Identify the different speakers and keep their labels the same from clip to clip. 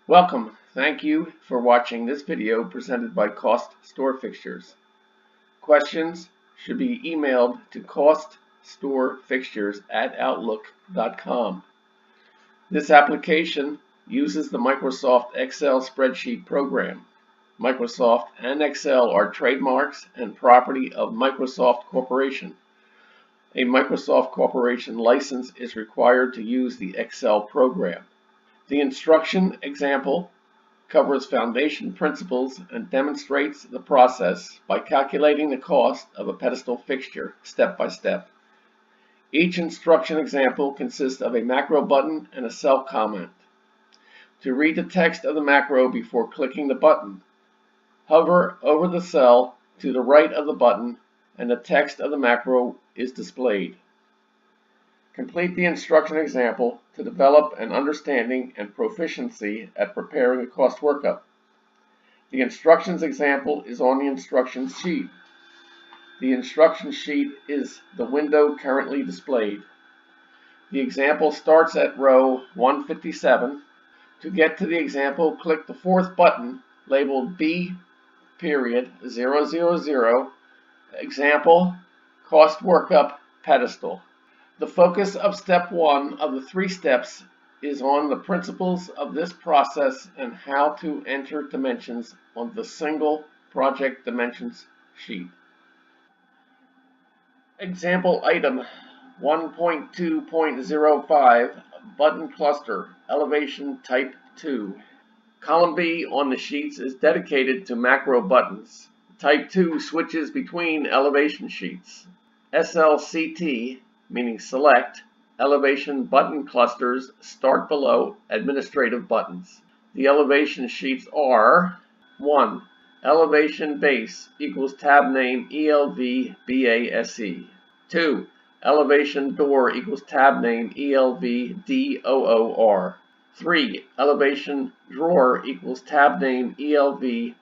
Speaker 1: Welcome. Thank you for watching this video presented by CostStoreFixtures. Questions should be emailed to CostStoreFixtures@outlook.com. This application uses the Microsoft Excel spreadsheet program. Microsoft and Excel are trademarks and property of Microsoft Corporation. A Microsoft Corporation license is required to use the Excel program. The instruction example covers foundation principles and demonstrates the process by calculating the cost of a pedestal fixture step by step. Each instruction example consists of a macro button and a cell comment. To read the text of the macro before clicking the button, hover over the cell to the right of the button and the text of the macro is displayed. Complete the instruction example to develop an understanding and proficiency at preparing a cost workup. The instructions example is on the instruction sheet. The instruction sheet is the window currently displayed. The example starts at row 157. To get to the example, click the fourth button labeled B.000 Example Cost Workup Pedestal. The focus of step 1 of the 3 steps is on the principles of this process and how to enter dimensions on the single project dimensions sheet. Example item 1.2.05 Button Cluster Elevation Type 2. Column B on the sheets is dedicated to macro buttons. Type 2 switches between elevation sheets. SLCT, meaning select, elevation button clusters start below administrative buttons. The elevation sheets are 1. Elevation base equals tab name ELV BASE. 2. Elevation door equals tab name ELV DOOR. 3. Elevation drawer equals tab name ELV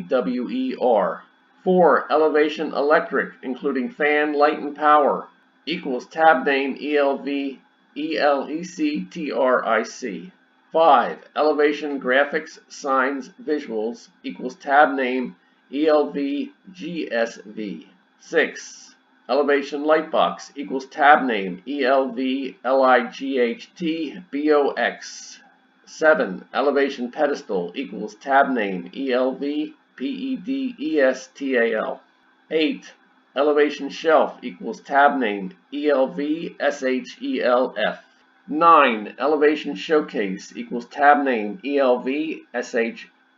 Speaker 1: DRAWER. 4. Elevation electric, including fan, light, and power, equals tab name ELV ELECTRIC. 5. Elevation graphics, signs, visuals, equals tab name ELV GSV. 6. Elevation lightbox equals tab name ELV LIGHT BOX. 7. Elevation pedestal equals tab name ELV PEDESTAL. 8. Elevation shelf equals tab name ELV SHELF. 9. Elevation showcase equals tab name ELV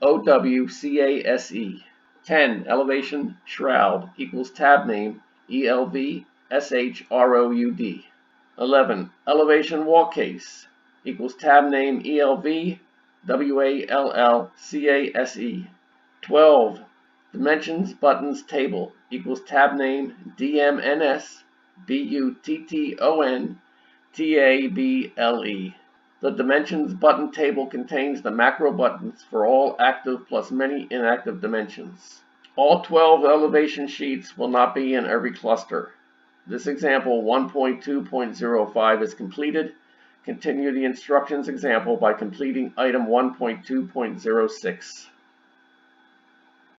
Speaker 1: SHOWCASE. 10. Elevation shroud equals tab name ELV SHROUD. 11. Elevation wall case equals tab name ELV WALLCASE. 12. Dimensions buttons table equals tab name DMNS BUTTON TABLE. The dimensions button table contains the macro buttons for all active plus many inactive dimensions. All 12 elevation sheets will not be in every cluster. This example 1.2.05 is completed. Continue the instructions example by completing item 1.2.06.